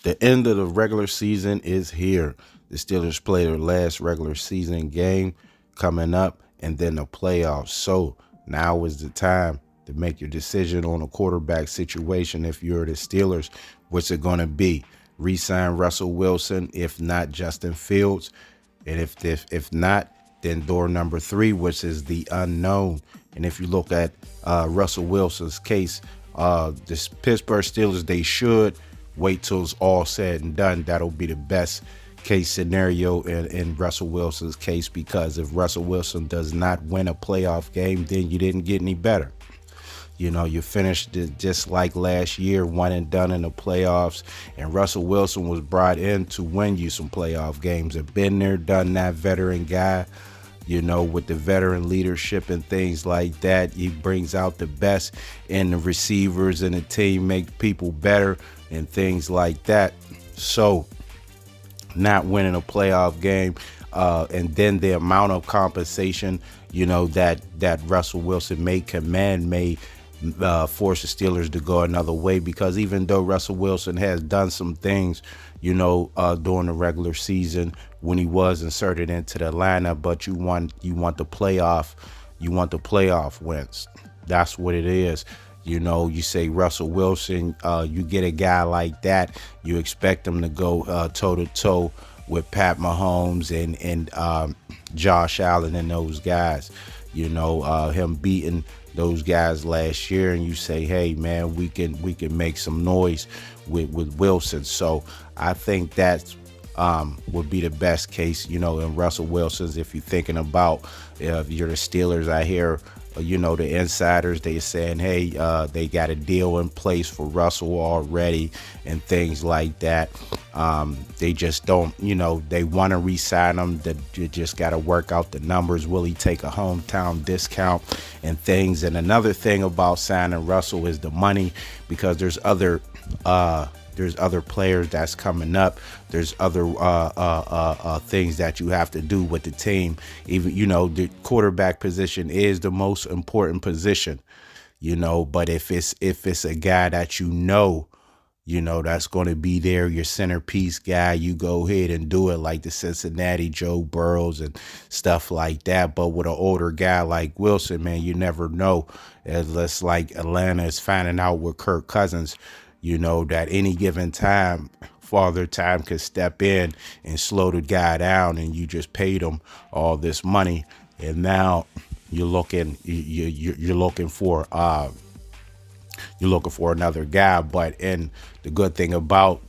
The end of the regular season is here. The Steelers play their last regular season game coming up, and then the playoffs. So now is the time to make your decision on a quarterback situation. If you're the Steelers, what's it going to be? Resign Russell Wilson, if not Justin Fields, and if not, then door number three, which is the unknown. And if you look at Russell Wilson's case, the Pittsburgh Steelers, they should wait till it's all said and done. That'll be the best case scenario in Russell Wilson's case, because if Russell Wilson does not win a playoff game, then you didn't get any better. You know, you finished it just like last year, one and done in the playoffs. And Russell Wilson was brought in to win you some playoff games. Have been there, done that, veteran guy. You know, with the veteran leadership and things like that, he brings out the best in the receivers and the team, make people better and things like that. So not winning a playoff game, and then the amount of compensation, you know, that Russell Wilson may command may force the Steelers to go another way, because even though Russell Wilson has done some things, you know, during the regular season when he was inserted into the lineup, but you want the playoff wins. That's what it is. You know, you say Russell Wilson, you get a guy like that, you expect him to go toe to toe with Pat Mahomes and Josh Allen and those guys. You know, him beating those guys last year, and you say, hey man, we can make some noise with Wilson. So I think that's would be the best case, you know, in Russell Wilson's. If you're thinking about, if you're the Steelers, I hear, you know, the insiders, they saying, hey, they got a deal in place for Russell already and things like that. They just don't, you know, they want to re-sign him. That you just got to work out the numbers. Will he take a hometown discount and things? And another thing about signing Russell is the money, because there's other players that's coming up. There's other things that you have to do with the team. Even, you know, the quarterback position is the most important position, you know, but if it's a guy that you know, that's going to be there, your centerpiece guy, you go ahead and do it, like the Cincinnati Joe Burrows and stuff like that. But with an older guy like Wilson, man, you never know. It's like Atlanta is finding out with Kirk Cousins, you know, that any given time, Father Time could step in and slow the guy down, and you just paid him all this money, and now you're looking for another guy. But and the good thing about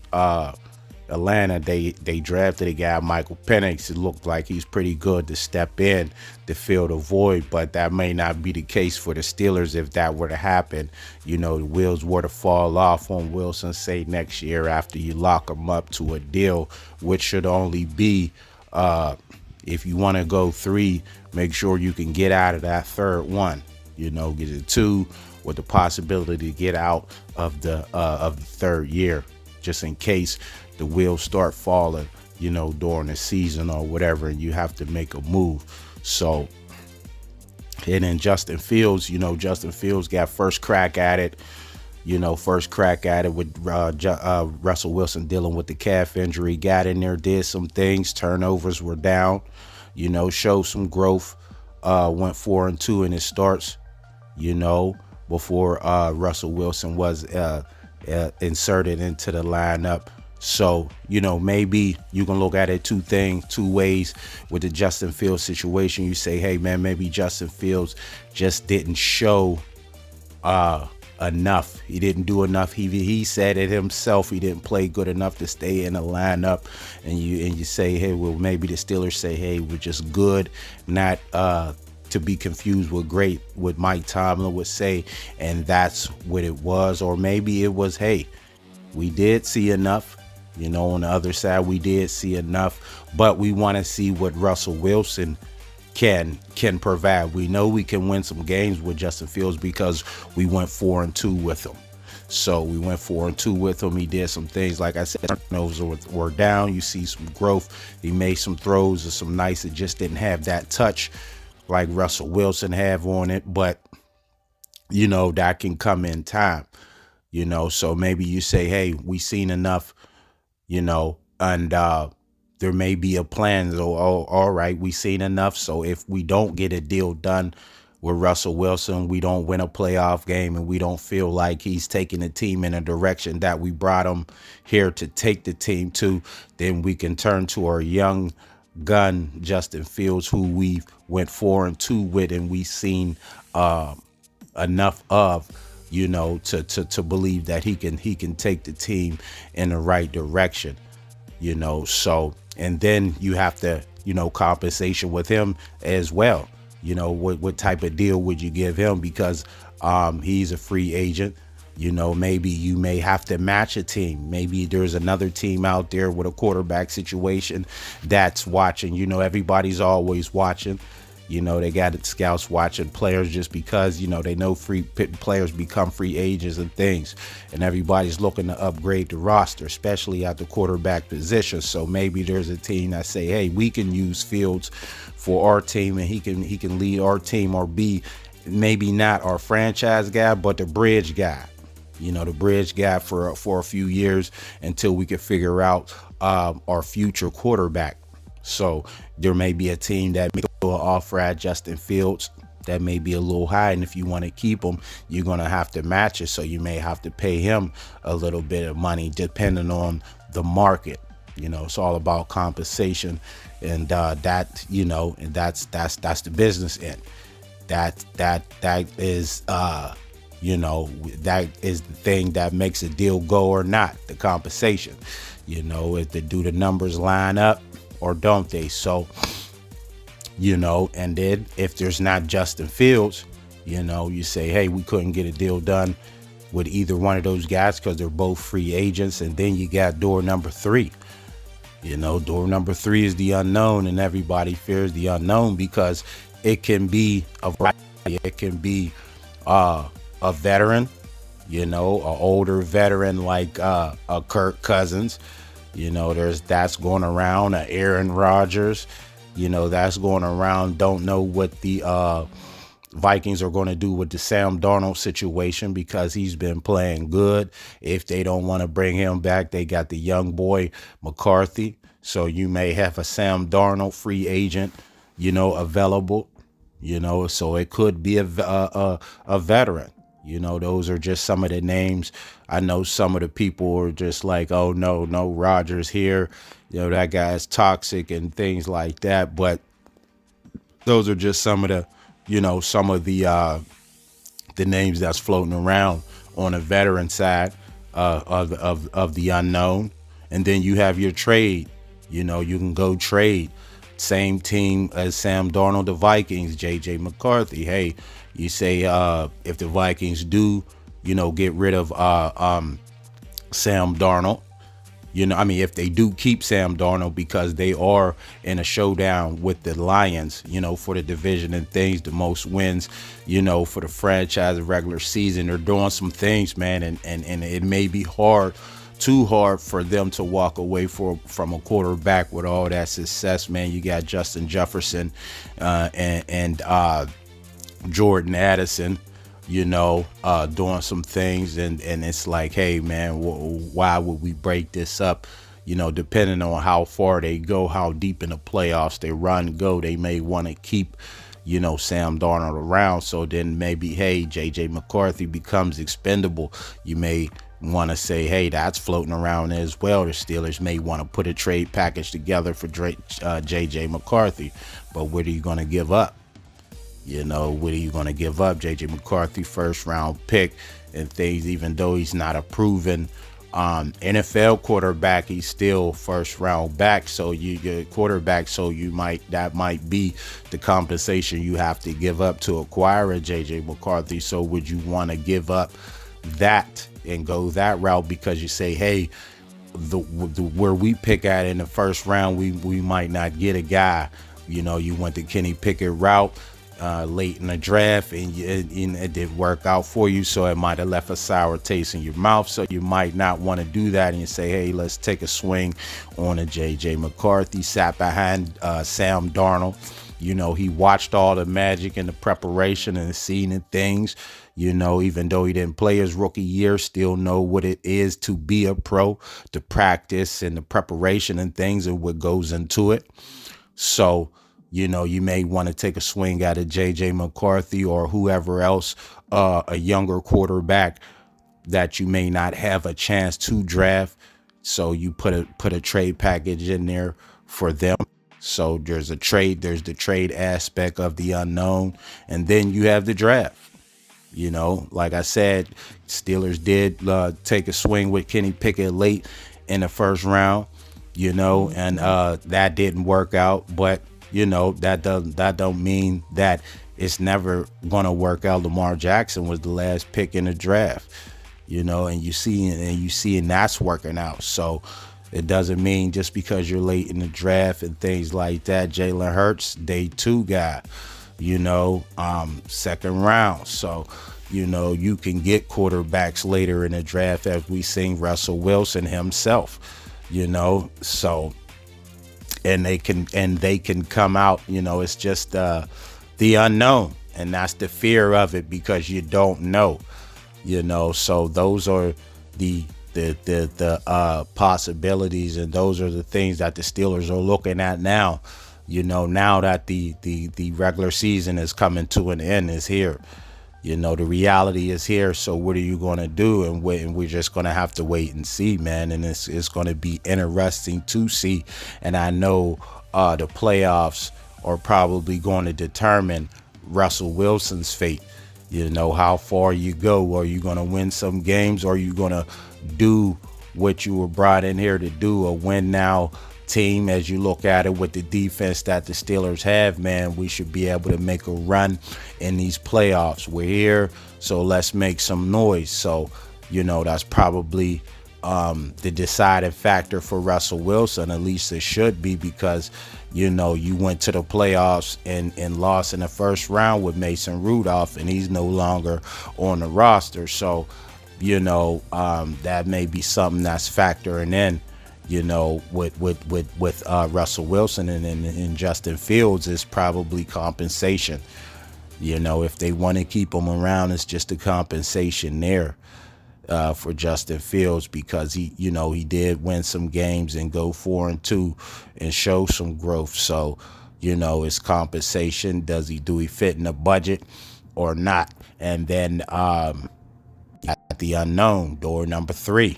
Atlanta, they drafted a guy, Michael Penix. It looked like he's pretty good to step in to fill the void, but that may not be the case for the Steelers. If that were to happen, you know, the wheels were to fall off on Wilson, say next year, after you lock him up to a deal, which should only be, if you want to go 3, make sure you can get out of that third one. You know, get it 2 with the possibility to get out of the third year, just in case the wheels start falling, you know, during the season or whatever, and you have to make a move. So, and then Justin Fields, you know, Justin Fields got first crack at it with Russell Wilson dealing with the calf injury. Got in there, did some things, turnovers were down, you know, showed some growth, went 4-2 in his starts, you know, before Russell Wilson was inserted into the lineup. So, you know, maybe you can look at it two ways with the Justin Fields situation. You say, hey man, maybe Justin Fields just didn't show enough. He didn't do enough. He said it himself. He didn't play good enough to stay in the lineup. And you say, hey, well, maybe the Steelers say, hey, we're just good, not to be confused with great, what Mike Tomlin would say, and that's what it was. Or maybe it was, hey, we did see enough. You know, on the other side, we did see enough, but we want to see what Russell Wilson can provide. We know we can win some games with Justin Fields because we went 4-2 with him. So we went 4-2 with him. He did some things, like I said, turnovers were down. You see some growth. He made some throws and some nice. It just didn't have that touch like Russell Wilson have on it, but you know, that can come in time. You know, so maybe you say, hey, we seen enough and there may be a plan. So, all right, we seen enough. So if we don't get a deal done with Russell Wilson, we don't win a playoff game, and we don't feel like he's taking the team in a direction that we brought him here to take the team to, then we can turn to our young gun Justin Fields, who we went 4-2 with, and we seen enough of, to believe that he can take the team in the right direction. So, and then you have to, compensation with him as well. What type of deal would you give him? Because he's a free agent. Maybe you may have to match a team. Maybe there's another team out there with a quarterback situation that's watching. Everybody's always watching. They got scouts watching players just because, they know free players become free agents and things. And everybody's looking to upgrade the roster, especially at the quarterback position. So maybe there's a team that say, hey, we can use Fields for our team, and he can lead our team, or be maybe not our franchise guy, but the bridge guy. The bridge guy for a few years until we can figure out our future quarterback. So there may be a team that may offer at Justin Fields that may be a little high, and if you want to keep him, you're going to have to match it. So you may have to pay him a little bit of money depending on the market. It's all about compensation, and that and that's the business end. That is that is the thing that makes a deal go or not, the compensation. If do the numbers line up or don't they? So, and then if there's not Justin Fields, you say, hey, we couldn't get a deal done with either one of those guys because they're both free agents. And then you got door number 3. Door number 3 is the unknown, and everybody fears the unknown because it can be a variety. It can be a veteran, an older veteran like a Kirk Cousins. That's going around. Aaron Rodgers, that's going around. Don't know what the Vikings are going to do with the Sam Darnold situation because he's been playing good. If they don't want to bring him back, they got the young boy McCarthy. So you may have a Sam Darnold free agent, available. So it could be a veteran. Those are just some of the names. I know some of the people are just like, oh, no, Rodgers here. That guy's toxic and things like that. But those are just some of the, some of the names that's floating around on the veteran side of the unknown. And then you have your trade. You can go trade. Same team as Sam Darnold, the Vikings, J.J. McCarthy. Hey, you say if the Vikings do, get rid of Sam Darnold, if they do keep Sam Darnold because they are in a showdown with the Lions, for the division and things, the most wins, for the franchise regular season. They're doing some things, man, and it may be too hard for them to walk away from a quarterback with all that success, man. You got Justin Jefferson and Jordan Addison, doing some things, and it's like, hey, man, why would we break this up? Depending on how far they go, how deep in the playoffs they go, they may want to keep, Sam Darnold around. So then maybe, hey, J.J. McCarthy becomes expendable. You may want to say, hey, that's floating around as well. The Steelers may want to put a trade package together for J.J. McCarthy. But what are you going to give up? What are you going to give up? J.J. McCarthy, first round pick and things, even though he's not a proven NFL quarterback, he's still first round back. So you're quarterback. So that might be the compensation you have to give up to acquire a J.J. McCarthy. So would you want to give up that and go that route because you say, hey, the where we pick at in the first round, we might not get a guy. You went the Kenny Pickett route late in the draft, and it did work out for you, so it might have left a sour taste in your mouth. So you might not want to do that, and you say, hey, let's take a swing on a J.J. McCarthy. Sat behind Sam Darnold. He watched all the magic and the preparation and the seeing and things. Even though he didn't play his rookie year, still know what it is to be a pro, the practice and the preparation and things and what goes into it. So, you may want to take a swing at a JJ McCarthy or whoever else, a younger quarterback that you may not have a chance to draft. So you put a trade package in there for them. So there's the trade aspect of the unknown, and then you have the draft. Like I said, Steelers did take a swing with Kenny Pickett late in the first round, and that didn't work out. But that don't mean that it's never gonna work out. Lamar Jackson was the last pick in the draft, and you see, and that's working out. So it doesn't mean just because you're late in the draft and things like that. Jalen Hurts, day 2 guy, second round. So, you can get quarterbacks later in the draft, as we seen Russell Wilson himself, so, and they can come out, it's just the unknown, and that's the fear of it, because you don't know, so those are the possibilities, and those are the things that the Steelers are looking at now. Now that the regular season is coming to an end, is here. The reality is here. So what are you going to do? And we're just going to have to wait and see, man. And it's going to be interesting to see. And I know the playoffs are probably going to determine Russell Wilson's fate. How far you go. Are you going to win some games? Or are you going to do what you were brought in here to do, a win now team? As you look at it with the defense that the Steelers have, man, we should be able to make a run in these playoffs. We're here, so let's make some noise. So, that's probably the deciding factor for Russell Wilson. At least it should be, because you went to the playoffs and lost in the first round with Mason Rudolph, and he's no longer on the roster. So that may be something that's factoring in, with Russell Wilson and Justin Fields, is probably compensation. If they want to keep him around, it's just a compensation there for Justin Fields, because he did win some games and go 4-2 and show some growth. So, it's compensation. Do he fit in the budget or not? And then at the unknown, door number 3.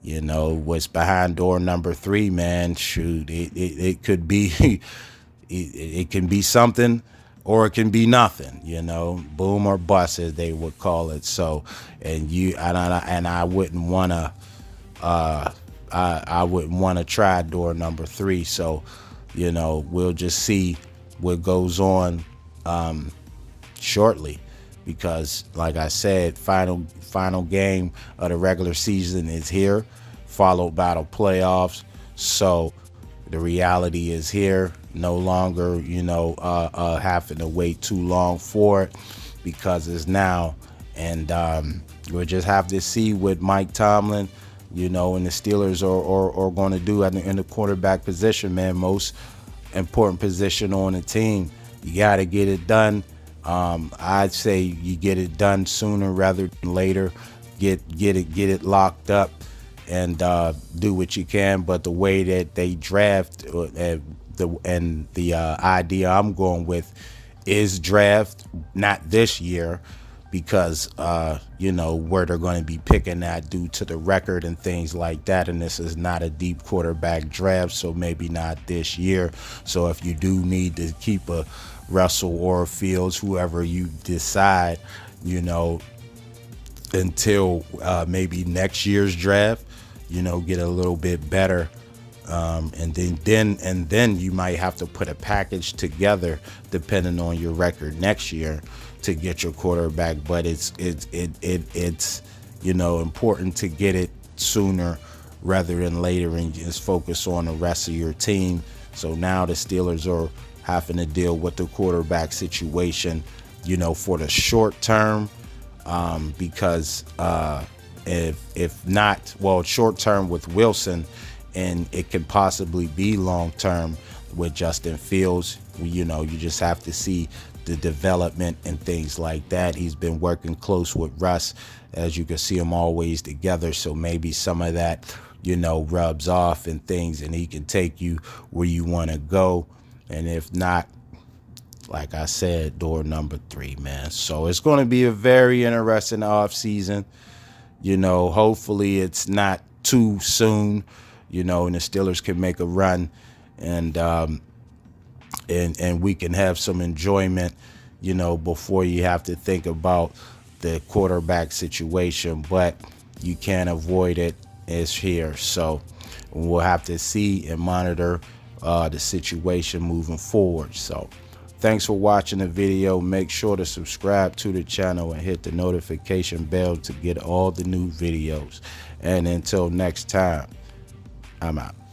What's behind door number 3, man? Shoot, it could be, it can be something, or it can be nothing. Boom or bust, as they would call it. So, and I wouldn't want to, I wouldn't want to try door number 3. So, we'll just see what goes on shortly. Because, like I said, final game of the regular season is here, followed by the playoffs. So the reality is here. No longer, having to wait too long for it, because it's now. And we'll just have to see what Mike Tomlin, and the Steelers are going to do in the quarterback position, man. Most important position on the team. You got to get it done. I'd say you get it done sooner rather than later. Get it locked up, and do what you can. But the way that they draft, the idea I'm going with is draft not this year, because where they're going to be picking that due to the record and things like that. And this is not a deep quarterback draft, so maybe not this year. So if you do need to keep a Russell or Fields, whoever you decide, until maybe next year's draft, get a little bit better, and then you might have to put a package together depending on your record next year to get your quarterback. But it's important to get it sooner rather than later, and just focus on the rest of your team. So now the Steelers are having to deal with the quarterback situation, for the short term, because if not, well, short term with Wilson, and it can possibly be long term with Justin Fields. You just have to see the development and things like that. He's been working close with Russ, as you can see them always together. So maybe some of that, you know, rubs off and things, and he can take you where you want to go. And if not, like I said, door number 3, man. So it's going to be a very interesting off season. You know, hopefully it's not too soon, you know, and the Steelers can make a run, and we can have some enjoyment, you know, before you have to think about the quarterback situation. But you can't avoid it. It's here. So we'll have to see and monitor the situation moving forward. So thanks for watching the video. Make sure to subscribe to the channel and hit the notification bell to get all the new videos. And until next time, I'm out.